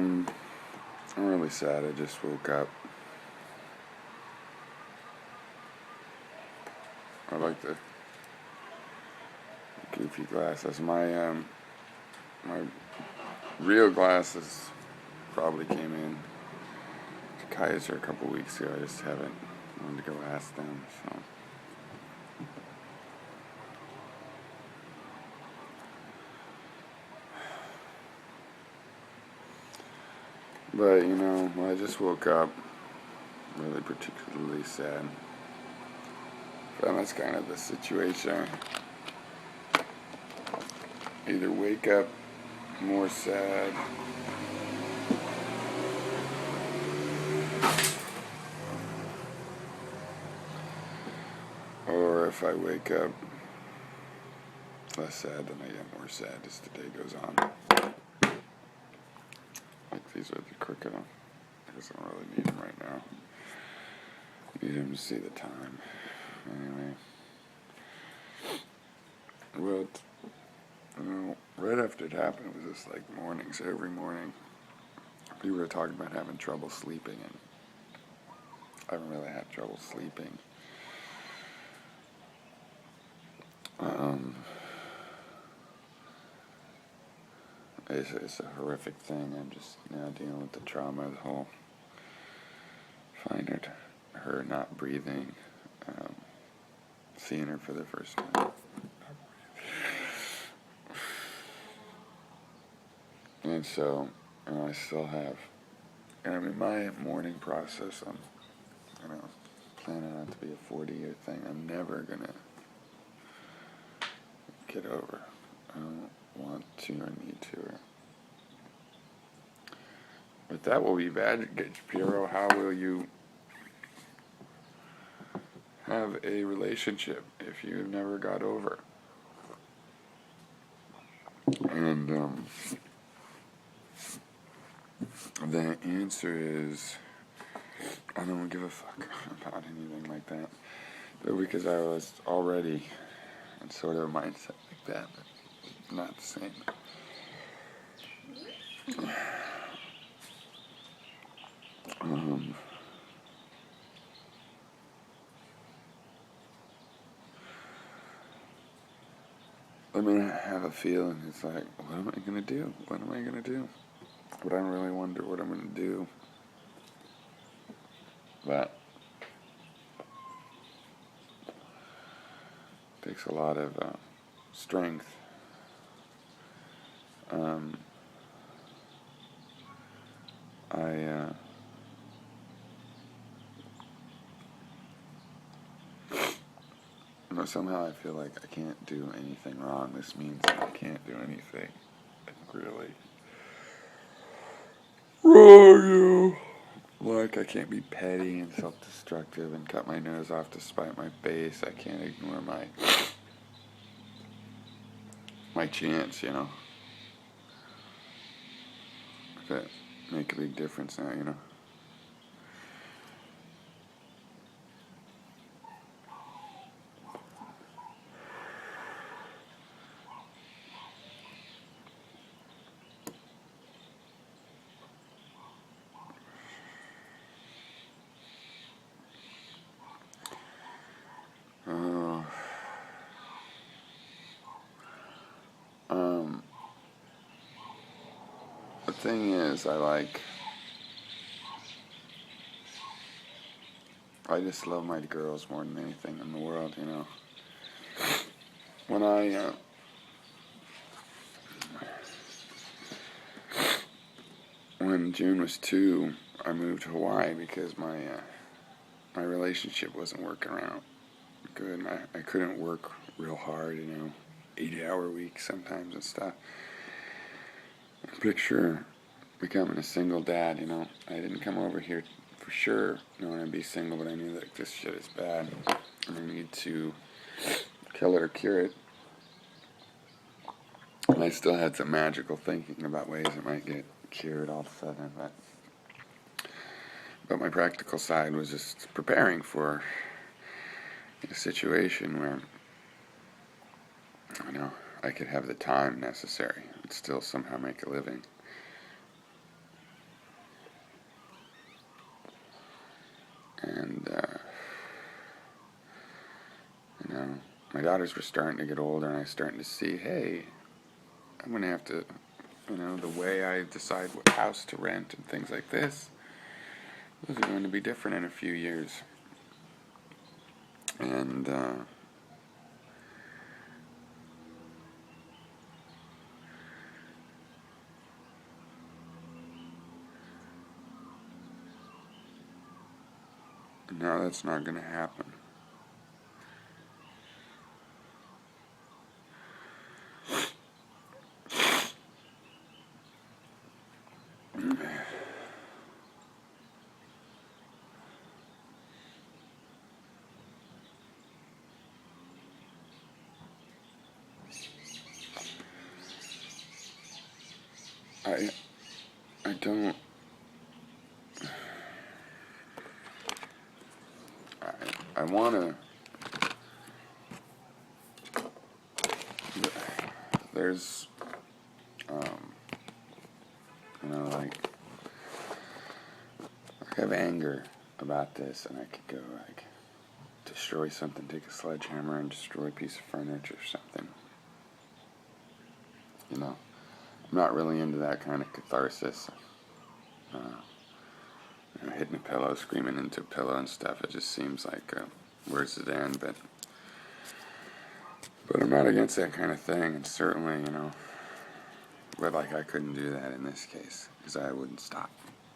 I'm really sad. I just woke up. I like the goofy glasses. My real glasses probably came in to Kaiser a couple weeks ago. I just haven't wanted to go ask them. So. But, I just woke up really particularly sad. And that's kind of the situation. Either wake up more sad or if I wake up less sad, then I get more sad as the day goes on. Like these are the crooked ones. I guess I don't really need them right now. I need them to see the time. Anyway. Well, right after it happened, it was just like mornings. Every morning, people were talking about having trouble sleeping, and I haven't really had trouble sleeping. It's a horrific thing. I'm just now dealing with the trauma of the whole finding her not breathing, seeing her for the first time. And so, I still have, my morning process, I'm, planning on it to be a 40-year thing. I'm never gonna get over. I don't want to or need to. But that will be baggage, Piero. How will you have a relationship if you've never got over? And the answer is, I don't give a fuck about anything like that. But because I was already in sort of a mindset like that, but not the same. I have a feeling, it's like, what am I going to do? What am I going to do? But I don't really wonder what I'm going to do. But it takes a lot of strength. Somehow I feel like I can't do anything wrong. This means that I can't do anything really wrong. Like I can't be petty and self-destructive and cut my nose off to spite my face. I can't ignore my chance, That make a big difference now, The thing is, I just love my girls more than anything in the world, When June was 2, I moved to Hawaii because my relationship wasn't working out good. I couldn't work real hard, 80-hour weeks sometimes and stuff. Picture becoming a single dad, I didn't come over here for sure knowing I'd be single, but I knew that this shit is bad and I need to kill it or cure it. And I still had some magical thinking about ways it might get cured all of a sudden, but my practical side was just preparing for a situation where I could have the time necessary and still somehow make a living. And, my daughters were starting to get older, and I was starting to see, hey, I'm going to have to, the way I decide what house to rent and things like this, those are going to be different in a few years. And, no, that's not going to happen. I don't. I want to. There's, like, I have anger about this, and I could go, like, destroy something, take a sledgehammer and destroy a piece of furniture or something. I'm not really into that kind of catharsis. Hitting a pillow, screaming into a pillow and stuff. It just seems like, where's it end? But I'm not against that kind of thing, and certainly, but like I couldn't do that in this case because I wouldn't stop.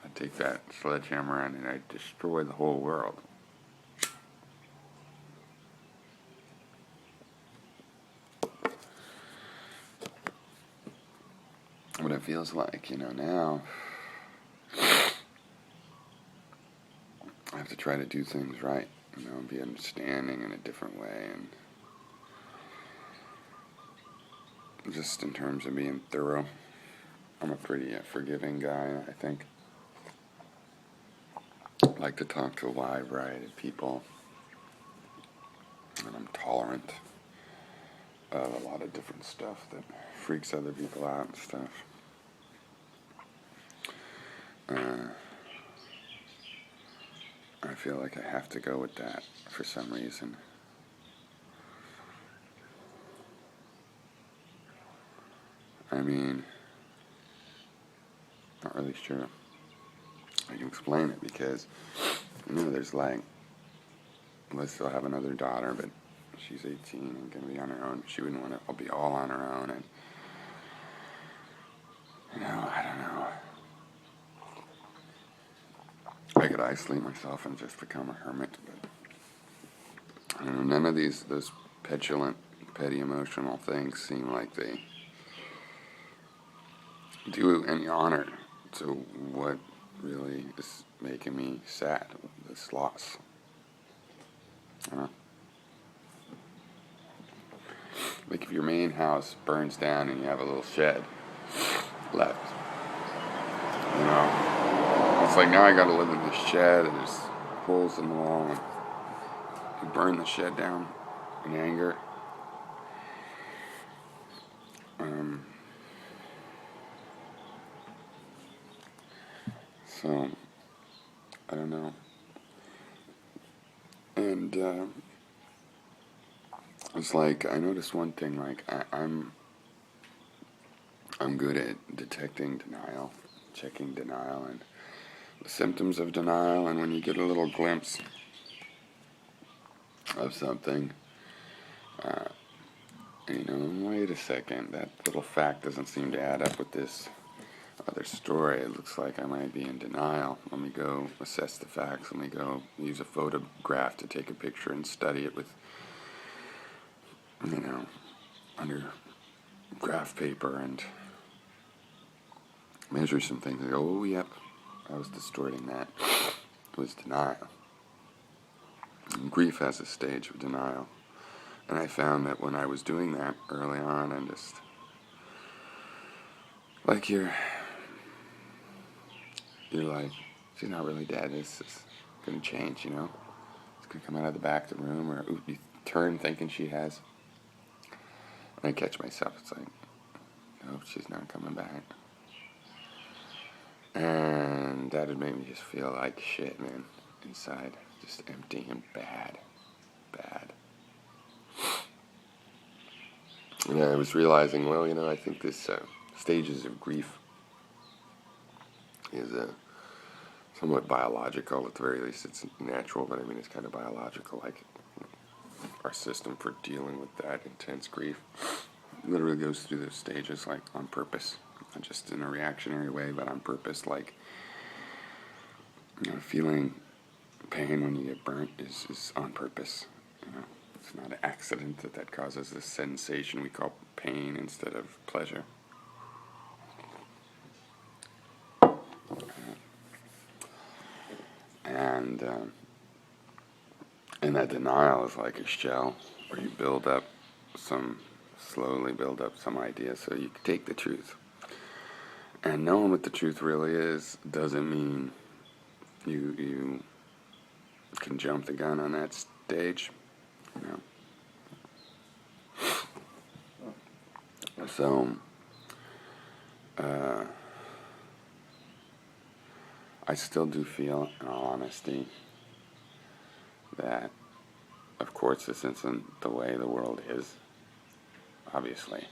I'd take that sledgehammer and I'd destroy the whole world. What it feels like, now I have to try to do things right, be understanding in a different way, and just in terms of being thorough. I'm a pretty forgiving guy, I think. I like to talk to a wide variety of people, and I'm tolerant of a lot of different stuff that freaks other people out and stuff. I feel like I have to go with that for some reason. I mean, not really sure I can explain it because, there's like, let's still have another daughter, but she's 18 and going to be on her own. She wouldn't want to be all on her own, and, I don't know. I could isolate myself and just become a hermit, but none of those petulant, petty emotional things seem like they do any honor to what really is making me sad, this loss. Like if your main house burns down and you have a little shed left, it's like now I gotta live in this shed and there's holes in the wall, and you burn the shed down in anger. So, I don't know. And, it's like, I noticed one thing, like, I'm good at detecting denial, checking denial, and the symptoms of denial, and when you get a little glimpse of something, wait a second, that little fact doesn't seem to add up with this other story. It looks like I might be in denial. Let me go assess the facts. Let me go use a photograph to take a picture and study it with, under graph paper and measure some things. I go, oh, yep, I was distorting that. It was denial. And grief has a stage of denial. And I found that when I was doing that early on, and just, like you're like, she's not really dead. This is going to change, It's going to come out of the back of the room, or you turn thinking she has. And I catch myself. It's like, nope, she's not coming back. And that would make me just feel like shit, man, inside. just empty and bad. And I was realizing, well, I think this stages of grief is somewhat biological. At the very least, it's natural, but I mean, it's kind of biological. Like our system for dealing with that intense grief literally goes through those stages, like on purpose, not just in a reactionary way, but on purpose. Like, feeling pain when you get burnt is on purpose. It's not an accident that causes this sensation we call pain instead of pleasure. And that denial is like a shell where you slowly build up some idea so you can take the truth. And knowing what the truth really is doesn't mean you can jump the gun on that stage. So, I still do feel, in all honesty, that, of course, this isn't the way the world is. Obviously,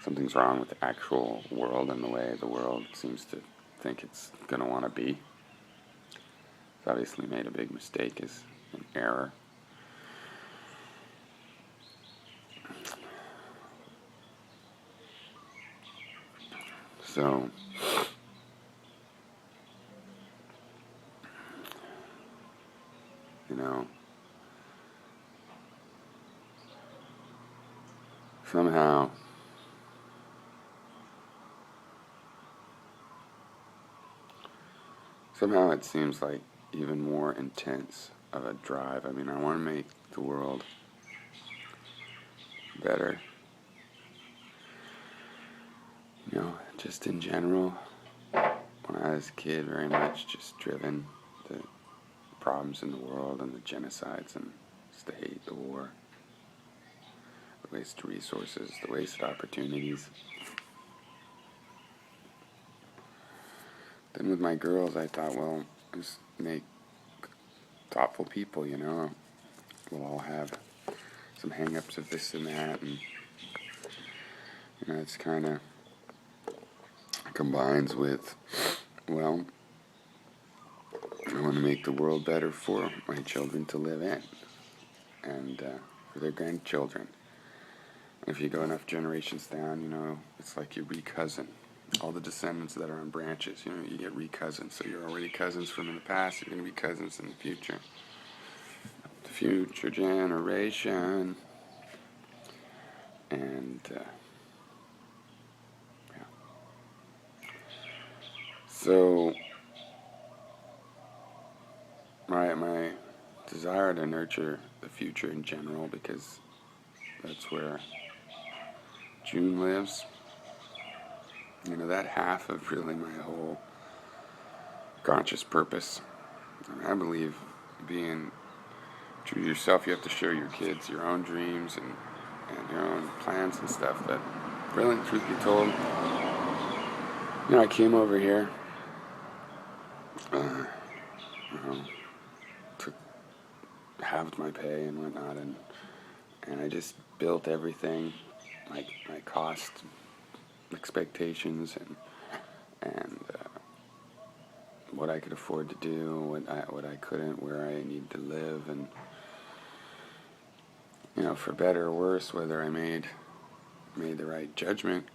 something's wrong with the actual world and the way the world seems to think it's going to want to be. It's obviously made a big mistake, is an error. So, somehow it seems like even more intense of a drive. I mean, I want to make the world better. Just in general. When I was a kid, very much just driven the problems in the world and the genocides and just the hate, the war, the wasted resources, the wasted opportunities. Then with my girls, I thought, well, just make thoughtful people, We'll all have some hang-ups of this and that, and, it's kind of combines with, well, I want to make the world better for my children to live in, and for their grandchildren. If you go enough generations down, it's like you re-cousin. All the descendants that are on branches, you get re-cousins. So you're already cousins from in the past, you're going to be cousins in the future. The future generation. And, So, my desire to nurture the future in general, because that's where June lives. That half of really my whole conscious purpose. I believe being true to yourself, you have to show your kids your own dreams and your own plans and stuff. But really, truth be told, I came over here, halved my pay and whatnot, and I just built everything, like my cost expectations and what I could afford to do, what I couldn't, where I needed to live, and for better or worse, whether I made the right judgment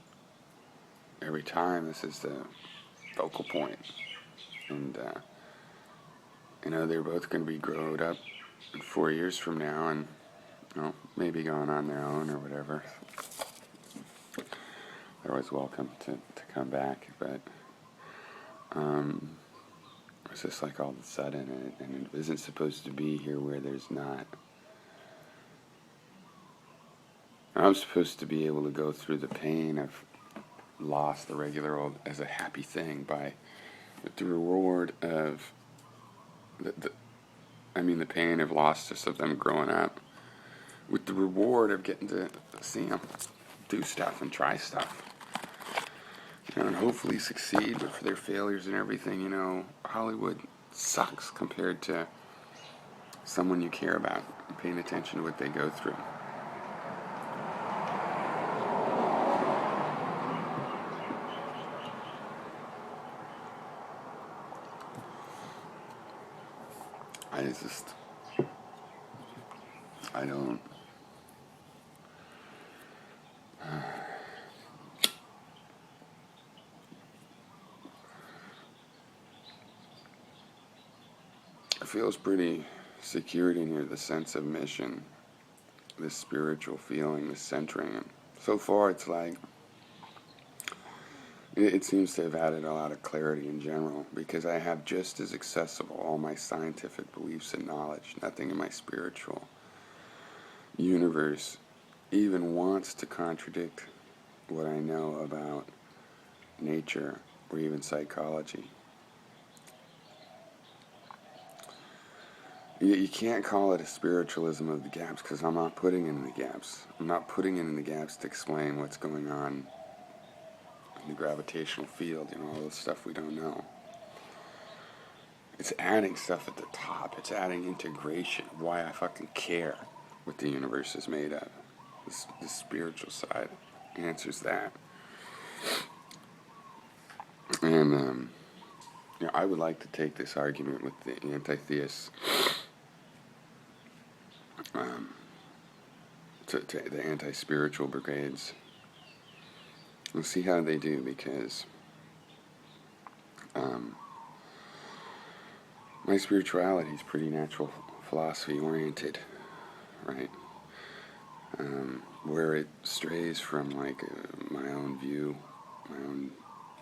every time. This is the focal point, and they're both going to be grown up 4 years from now, and maybe going on their own or whatever. They're always welcome to come back, but it's just like all of a sudden, and it isn't supposed to be here where there's not. I'm supposed to be able to go through the pain of loss, the regular old, as a happy thing, with the reward of the pain of loss, just of them growing up, with the reward of getting to see them do stuff and try stuff, and hopefully succeed. But for their failures and everything, Hollywood sucks compared to someone you care about, and paying attention to what they go through. I don't, it feels pretty secured in here, the sense of mission, this spiritual feeling, this centering. And so far it's like, it seems to have added a lot of clarity in general, because I have just as accessible all my scientific beliefs and knowledge. Nothing in my spiritual universe even wants to contradict what I know about nature or even psychology. You can't call it a spiritualism of the gaps, because I'm not putting in the gaps. I'm not putting in the gaps to explain what's going on in the gravitational field, all this stuff we don't know. It's adding stuff at the top. It's adding integration of why I fucking care what the universe is made of. This spiritual side answers that. And I would like to take this argument with the anti-theists to the anti-spiritual brigades and see how they do, because my spirituality is pretty natural philosophy oriented, right? Where it strays from like my own view, my own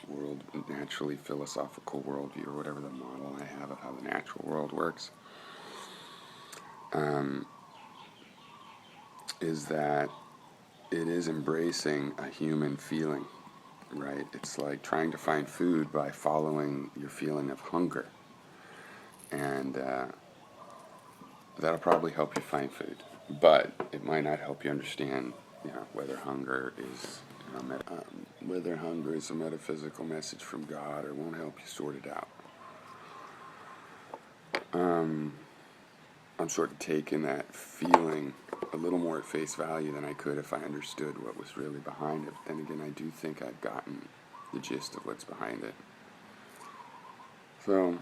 world, naturally philosophical worldview, or whatever the model I have of how the natural world works, is that it is embracing a human feeling, right? It's like trying to find food by following your feeling of hunger. And that'll probably help you find food, but it might not help you understand, whether hunger is, whether hunger is a metaphysical message from God, or won't help you sort it out. I'm sort of taking that feeling a little more at face value than I could if I understood what was really behind it. But then again, I do think I've gotten the gist of what's behind it. So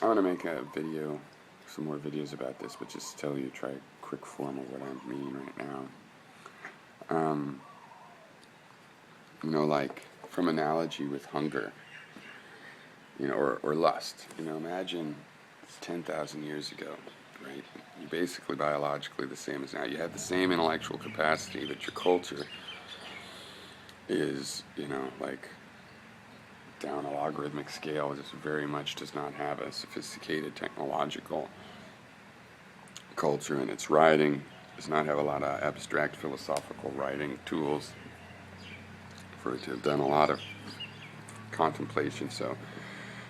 I want to make a video, some more videos about this, but just tell you, try a quick form of what I mean right now. Like from analogy with hunger, or lust. Imagine it's 10,000 years ago, right? You're basically biologically the same as now. You have the same intellectual capacity, but your culture is, like down a logarithmic scale. It just very much does not have a sophisticated technological culture in its writing. Does not have a lot of abstract philosophical writing tools for it to have done a lot of contemplation. So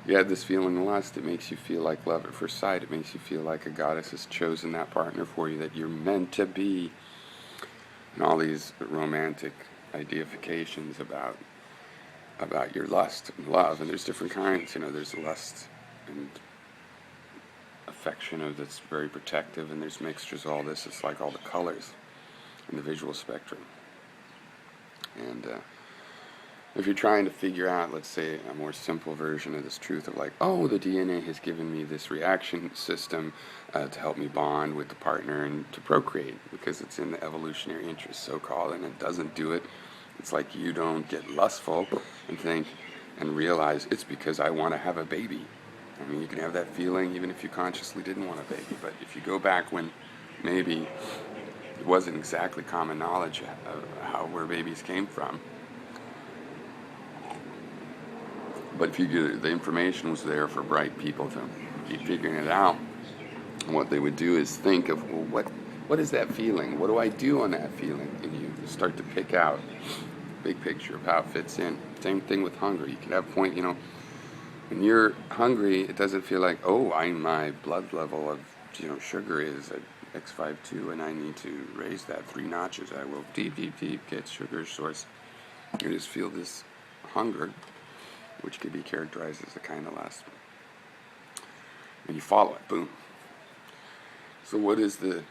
you had this feeling of lust. It makes you feel like love at first sight. It makes you feel like a goddess has chosen that partner for you that you're meant to be. And all these romantic ideifications about your lust and love. And there's different kinds. There's lust and affection that's very protective, and there's mixtures of all this. It's like all the colors in the visual spectrum. And if you're trying to figure out, let's say, a more simple version of this truth of like, oh, the DNA has given me this reaction system to help me bond with the partner and to procreate, because it's in the evolutionary interest, so-called, and it doesn't do it. It's like you don't get lustful and think and realize it's because I want to have a baby. I mean, you can have that feeling even if you consciously didn't want a baby, but if you go back when maybe it wasn't exactly common knowledge of where babies came from, but if the information was there for bright people to keep figuring it out, and what they would do is think of, well, what is that feeling? What do I do on that feeling? And you start to pick out big picture of how it fits in. Same thing with hunger. You can have a point, when you're hungry, it doesn't feel like, oh, my blood level of sugar is at X52 and I need to raise that 3 notches. I will deep get sugar source. You just feel this hunger, which could be characterized as the kind of lust. And you follow it, boom. So what is the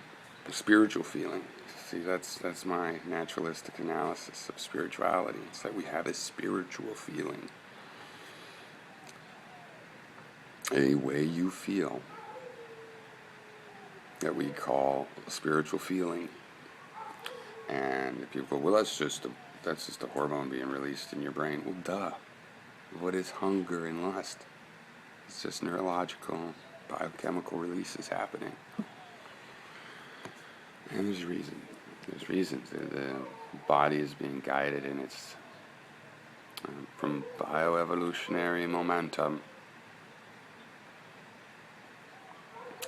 spiritual feeling? See, that's my naturalistic analysis of spirituality. It's that we have a spiritual feeling, a way you feel that we call a spiritual feeling. And people go, well, that's just a hormone being released in your brain. Well, duh. What is hunger and lust? It's just neurological, biochemical releases happening. And there's reason. There's reasons. The body is being guided in its from bioevolutionary momentum.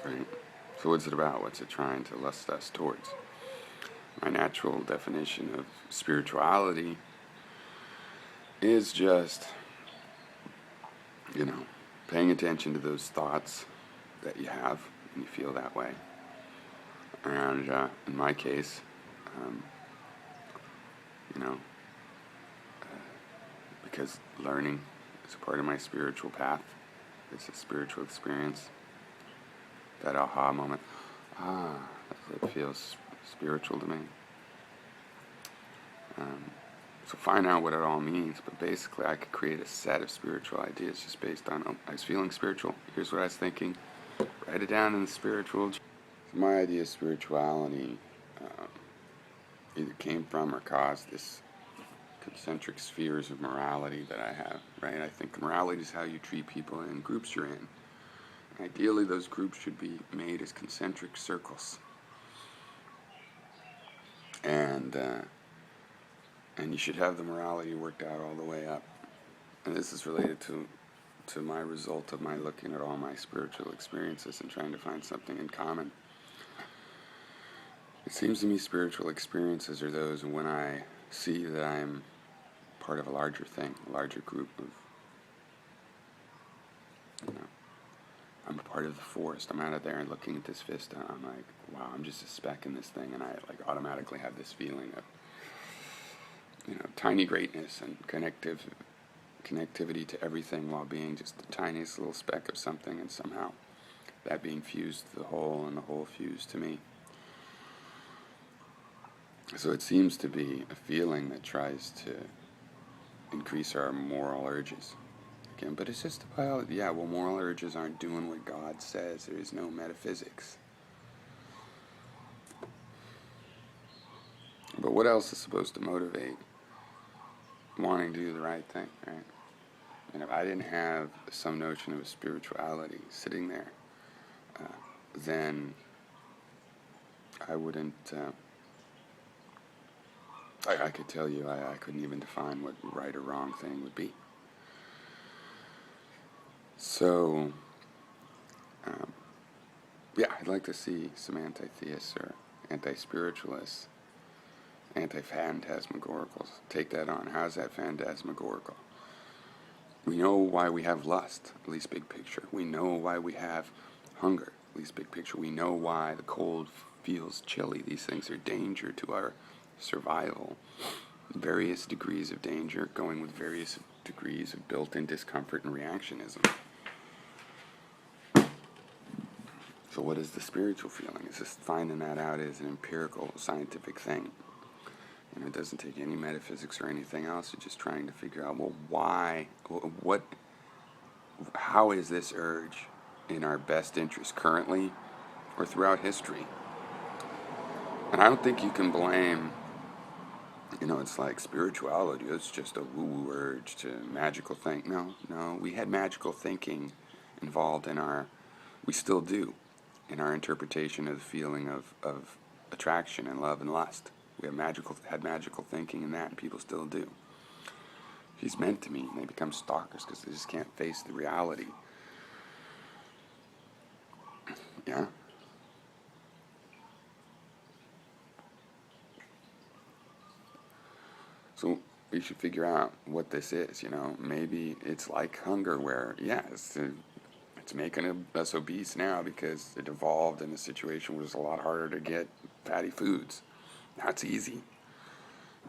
Right? So what's it about? What's it trying to lust us towards? My natural definition of spirituality is just, paying attention to those thoughts that you have when you feel that way. And in my case, because learning is a part of my spiritual path, it's a spiritual experience, that aha moment, it feels spiritual to me. So find out what it all means, but basically I could create a set of spiritual ideas just based on, I was feeling spiritual, here's what I was thinking, write it down in the spiritual. So my idea of spirituality either came from or caused this concentric spheres of morality that I have, right? I think morality is how you treat people in groups you're in. Ideally, those groups should be made as concentric circles. And you should have the morality worked out all the way up. And this is related to my result of my looking at all my spiritual experiences and trying to find something in common. It seems to me spiritual experiences are those when I see that I'm part of a larger thing, a larger group of, I'm a part of the forest. I'm out of there and looking at this vista. I'm like, wow, I'm just a speck in this thing, and I automatically have this feeling of, tiny greatness and connectivity to everything while being just the tiniest little speck of something, and somehow that being fused to the whole and the whole fused to me. So it seems to be a feeling that tries to increase our moral urges. Again, but it's just a biology. Yeah, well, moral urges aren't doing what God says. There is no metaphysics. But what else is supposed to motivate wanting to do the right thing, right? And if I didn't have some notion of a spirituality sitting there, then I wouldn't, I could tell you I couldn't even define what right or wrong thing would be. So, I'd like to see some anti-theists or anti-spiritualists, anti-phantasmagoricals take that on. How's that phantasmagorical? We know why we have lust, at least big picture. We know why we have hunger, at least big picture. We know why the cold feels chilly. These things are danger to our survival. Various degrees of danger going with various degrees of built-in discomfort and reactionism. So what is the spiritual feeling? It's just finding that out as an empirical, scientific thing. And it doesn't take any metaphysics or anything else. It's just trying to figure out, well, why, how is this urge in our best interest currently or throughout history? And I don't think you can blame, it's like spirituality, it's just a woo-woo urge to magical think. No, we had magical thinking involved we still do, in our interpretation of the feeling of attraction and love and lust. We had magical thinking in that, and people still do. She's meant to me, and they become stalkers because they just can't face the reality. Yeah? So we should figure out what this is, Maybe it's like hunger where, it's making us obese now because it evolved in a situation where it's a lot harder to get fatty foods. Now it's easy.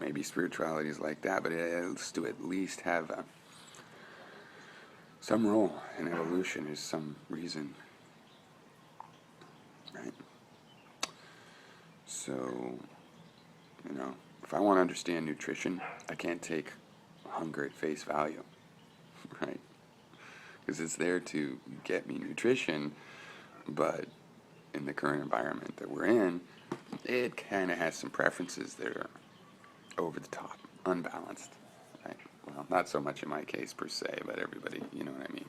Maybe spirituality is like that, but it has to at least have some role in evolution. There's some reason, right? So, if I want to understand nutrition, I can't take hunger at face value, right? Because it's there to get me nutrition, but in the current environment that we're in, it kind of has some preferences that are over the top, unbalanced, right? Well, not so much in my case per se, but everybody, you know what I mean.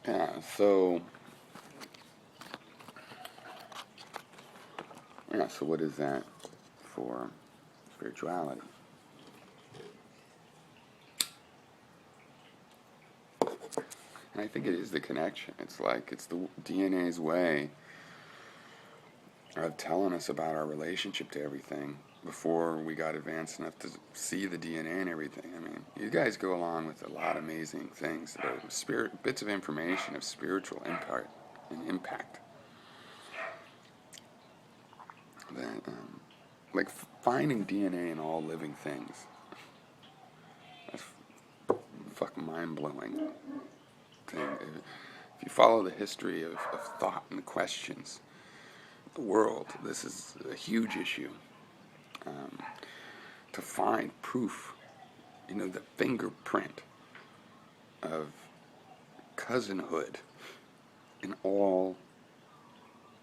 Yeah, so what is that for spirituality? And I think it is the connection. It's like it's the DNA's way of telling us about our relationship to everything before we got advanced enough to see the DNA and everything. I mean, you guys go along with a lot of amazing things, bits of information of spiritual impact. That, like finding DNA in all living things. That's fucking mind-blowing thing. If you follow the history of thought and the questions, the world, this is a huge issue. To find proof, the fingerprint of cousinhood in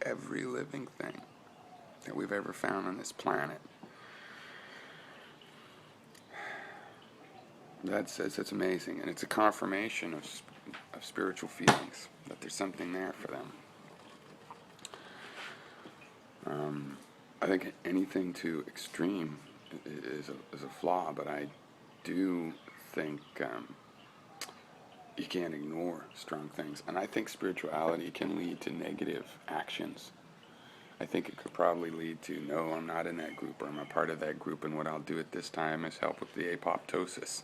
every living thing that we've ever found on this planet. That's amazing, and it's a confirmation of spiritual feelings, that there's something there for them. I think anything too extreme is a flaw, but I do think you can't ignore strong things. And I think spirituality can lead to negative actions. I think it could probably lead to, no, I'm not in that group, or I'm a part of that group, and what I'll do at this time is help with the apoptosis.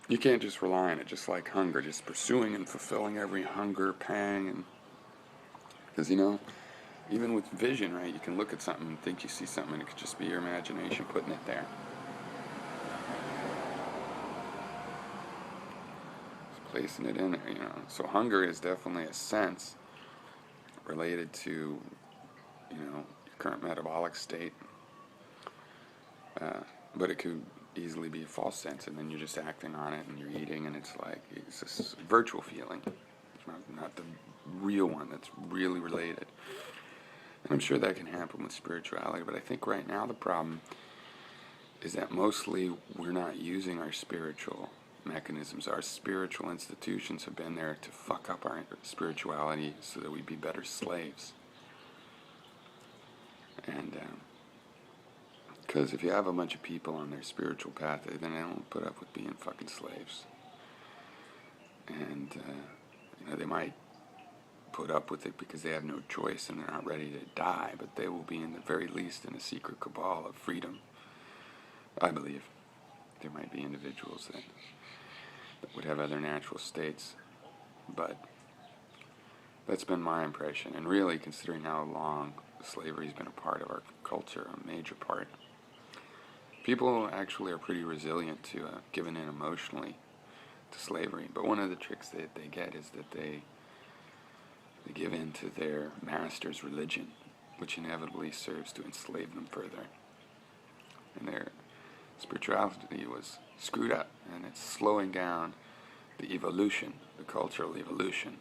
You can't just rely on it, just like hunger, just pursuing and fulfilling every hunger pang. And because, even with vision, right, you can look at something and think you see something, and it could just be your imagination putting it there. Just placing it in there, So hunger is definitely a sense related to, your current metabolic state. But it could easily be a false sense, and then you're just acting on it, and you're eating, and it's this virtual feeling. It's not the real one that's really related. And I'm sure that can happen with spirituality, but I think right now the problem is that mostly we're not using our spiritual mechanisms. Our spiritual institutions have been there to fuck up our spirituality so that we'd be better slaves. And because if you have a bunch of people on their spiritual path, then they don't put up with being fucking slaves. And they might put up with it because they have no choice and they're not ready to die, but they will be in the very least in a secret cabal of freedom. I believe there might be individuals that would have other natural states, but that's been my impression. And really, considering how long slavery's been a part of our culture, a major part, people actually are pretty resilient to giving in emotionally to slavery. But one of the tricks that they get is that they give in to their master's religion, which inevitably serves to enslave them further. And their spirituality was screwed up, and it's slowing down the evolution, the cultural evolution.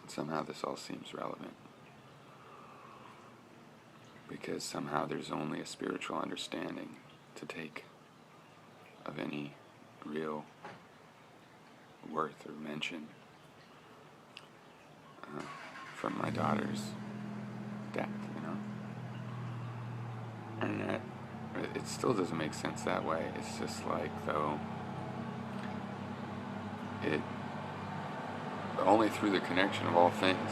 Somehow this all seems relevant, because somehow there's only a spiritual understanding to take of any real worth or mention from my daughter's death, And that, it still doesn't make sense that way. It's just like, though, it only through the connection of all things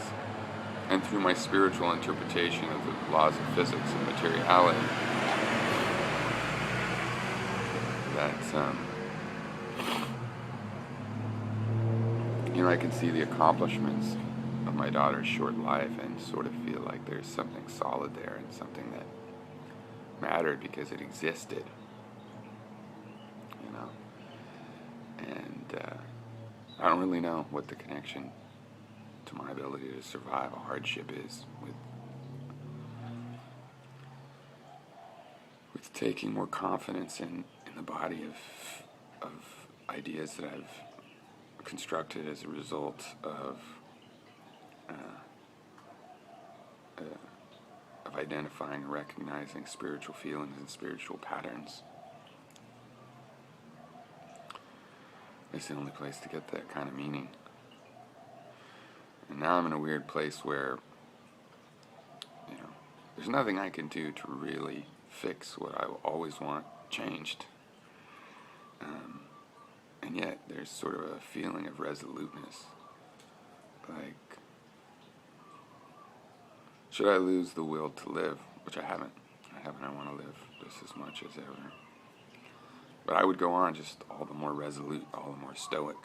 and through my spiritual interpretation of the laws of physics and materiality that I can see the accomplishments of my daughter's short life and sort of feel like there's something solid there and something that mattered because it existed, I don't really know what the connection to my ability to survive a hardship is with taking more confidence in the body of ideas that I've constructed as a result uh, of identifying and recognizing spiritual feelings and spiritual patterns. It's the only place to get that kind of meaning. And now I'm in a weird place where, there's nothing I can do to really fix what I always want changed. And yet there's sort of a feeling of resoluteness. Like, should I lose the will to live, which I haven't. I want to live just as much as ever. But I would go on just all the more resolute, all the more stoic.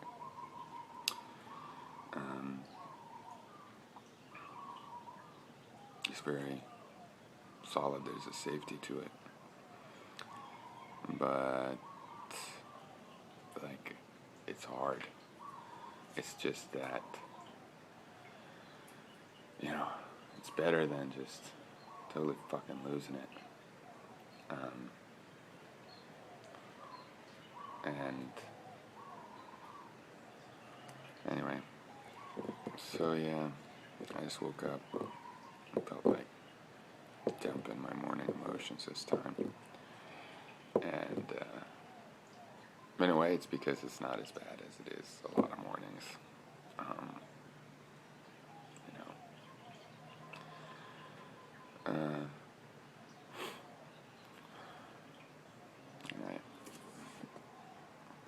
It's very solid. There's a safety to it. But, like, it's hard. It's just that, it's better than just totally fucking losing it. And anyway, so yeah, I just woke up. I felt like dumping my morning emotions this time. And in a way, it's because it's not as bad as it is a lot of mornings. You know.